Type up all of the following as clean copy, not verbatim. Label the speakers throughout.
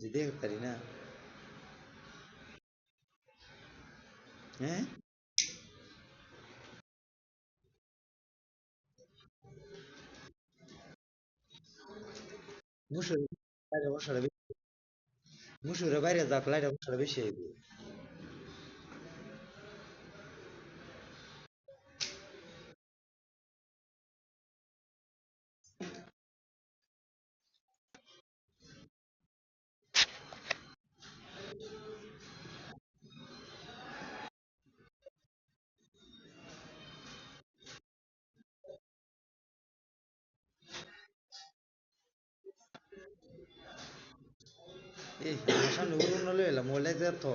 Speaker 1: যেতে পারি না। হ্যাঁ, মুসুর বাইরে বসাটা মুসুরের বাইরে যাক লাইটা বসাটা বেশি হইব। এই আমার সামনে উড়ুন লই এলাম মোবাইল দেখতে তো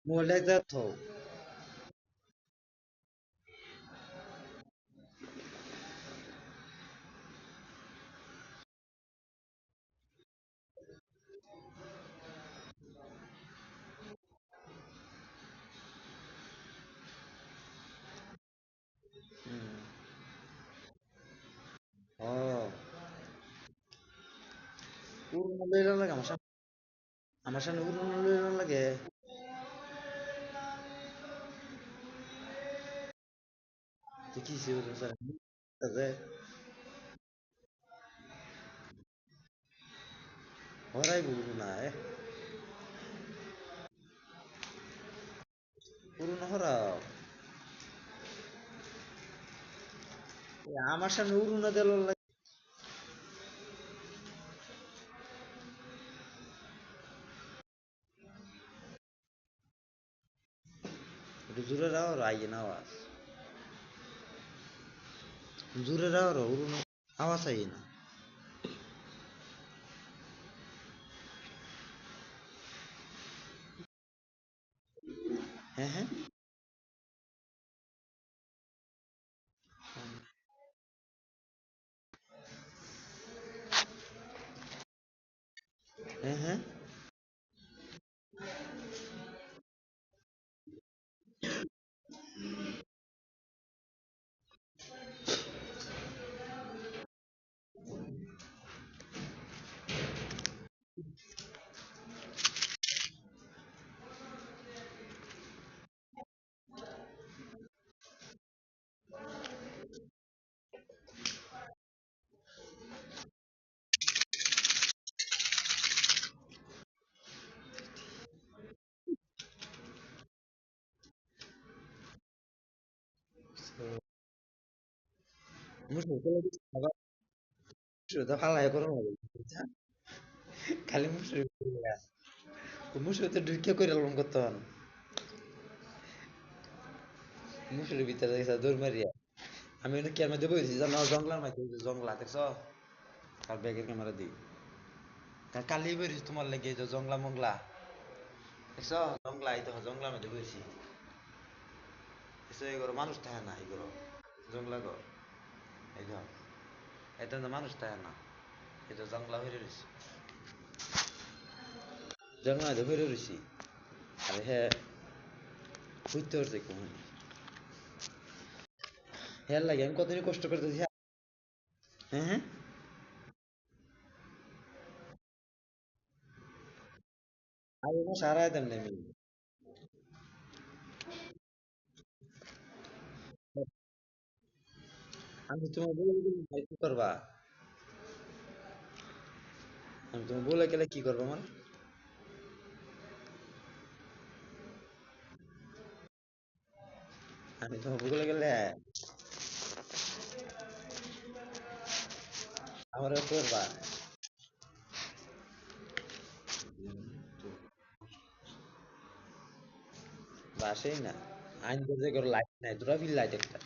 Speaker 1: মোবাইল দেখতে তো ও উড়ুন লই এলাম লাগে আমার সামনে উড়ুন লই এলাম লাগে তুই কি সে উড়ুন স্যার হরাই উড়ুন না উড়ুন হরাও আমার সামনে উড়ুন দিল লাগে একটু জোরে রাও আইয়ে না আওয়াজ জোরে রাও উড়ুন আওয়াজ আইয়ে না হ্যাঁ হ্যাঁ হ্যাঁ হ্যাঁ মুসুর তো লাগে আবার মুসুর তো ফালাই করো খালি মুসুর মুসুর তো ঢুকে করে এলাম করতাম মুসুরের ভিতরে গেছে দৌড় মারিয়া আমি ওখানে ক্যামেরা দিয়ে বসেছি জানো জঙ্গলার মাঝে ওই যে জঙ্গলা দেখছো আর ব্যাগের ক্যামেরা দিই কালি বেরিয়েছি তোমার লেগে এই যে জঙ্গলা মংলা দেখছো জঙ্গলা এই দেখো জঙ্গলার মধ্যে বসেছি দেখছো এগুলো মানুষ থাকে না এগুলো জঙ্গলা ঘর এই যে এটা তো মানুষ থাকে না এটা জঙ্গলা হয়ে রয়েছে জঙ্গলা মধ্যে হয়ে রয়েছি আরে হ্যাঁ বুঝতে পারছি কোন হ্যাঁ লাগে আমি কতদিন কষ্ট করতেছি হ্যাঁ হ্যাঁ আমি না সারা দেন নেই আমি তোমার বলে দিলাম ভাই, কি করবা আমি তোমার বলে গেলে কি করবো আমার আমি তোমার বলে গেলে আমার করবা বাসেই না আইন করতে করে লাইট নাই দুটা ফিল লাইট একটা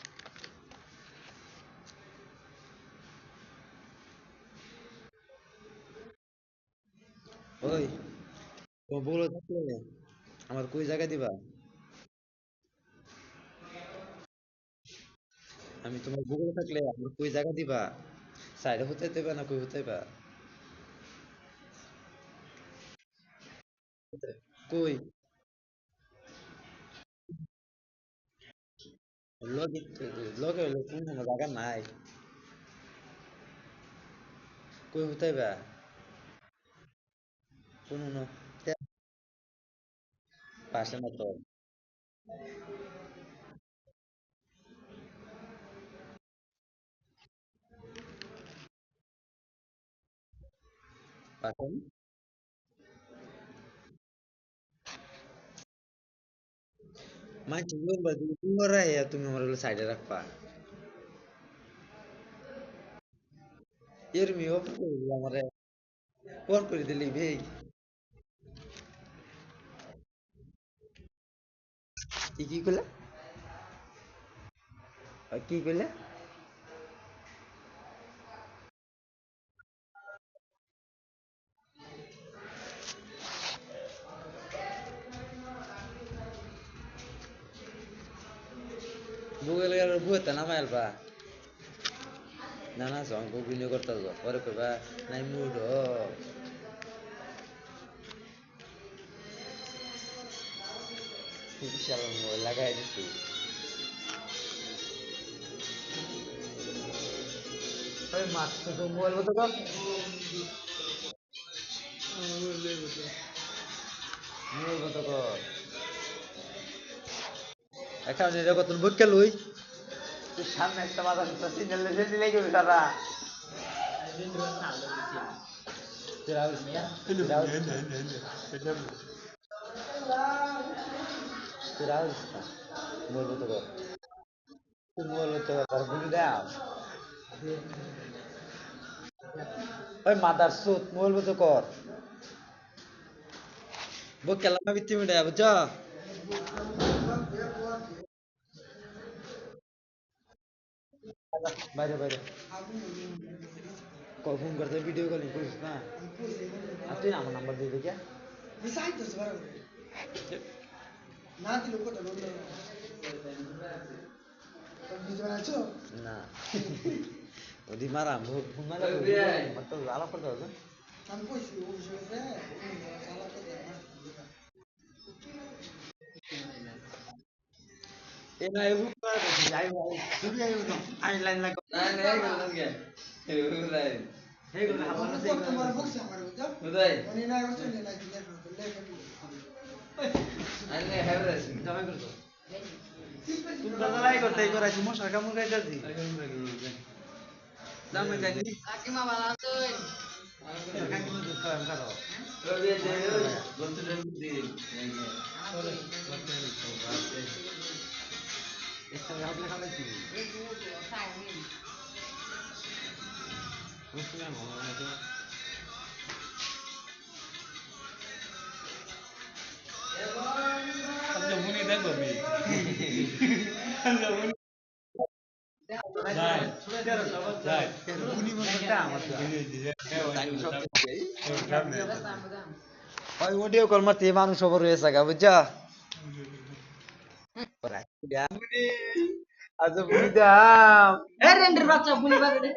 Speaker 1: ওই তোমার বলে থাকলে আমার কই জায়গা দিবা আমি তোমার বলে থাকলে আমার কই জায়গা দিবা সাইডে হতে দেবে না কই হতে বা কই লগে লগে হইলে কোন কোনো জায়গা নাই কই হইতাইবা কোন কোনো পাশে না তো পাশে মাইকে বলবা তুমি তোমার তুমি আমার সাইডে রাখবা এরমি অফ করে দিল আমারে অন করে দিলি ভাই কি কইলা কি কইলা গুগল এর বুয়েতে নামাই আলবা না না সঙ্গ গুগলি করতে যাও পরে কইবা নাই মুড বিশাল লাগাই দিছি ওই মাছ তো মোবাইল মতো কর মোবাইল মতো কর এখন এটা কত বুক লই সামনে একটা বাজার সিগন্যাল দিলে কি সারা Tirar মোবাইল মতো কর মোবাইল মতো কর বুঝি দাও ওই মাদার সুত মোবাইল মতো কর বুক কেলাম বিত্তি মিটা বুঝছো বাইরে বাইরে ফোন করতে ভিডিও কলিং করিস না আর তুই আমার নাম্বার দিয়ে দেখে না ওদি মারাম ফোন মারা তো আলাপ করতে হবে এ না এ বুক মারা দেখি আই ভাই তুমি আই আই লাইন লাগ না না এগুলো কে এগুলো লাইন এগুলো আমার সেই তোমার বুকস আমার বুঝছো বুঝাই উনি না করছেন না দিলে আরে হ্যাঁ রে জামাই করছো তুমি দাদাই করতে এবার আছি মশার কামড় খাইতাছি জামাই যাইনি কাকিমা ভালো আছেন কাকিমা দুধ খাওয়াম খাও ওই যে বলতে দিন একটা আপনি খাওয়াইছি মুসলিম ভালো না আচ্ছা মুনি দেখো আমি আচ্ছা মুনি যাই যাই মুনি মনটা আমার ওই অডিও কল মারতে মানুষ সবর হয়েছে গা বুঝছা আচ্ছা মুনি দাম এ রেন্ডের বাচ্চা মুনি বাদে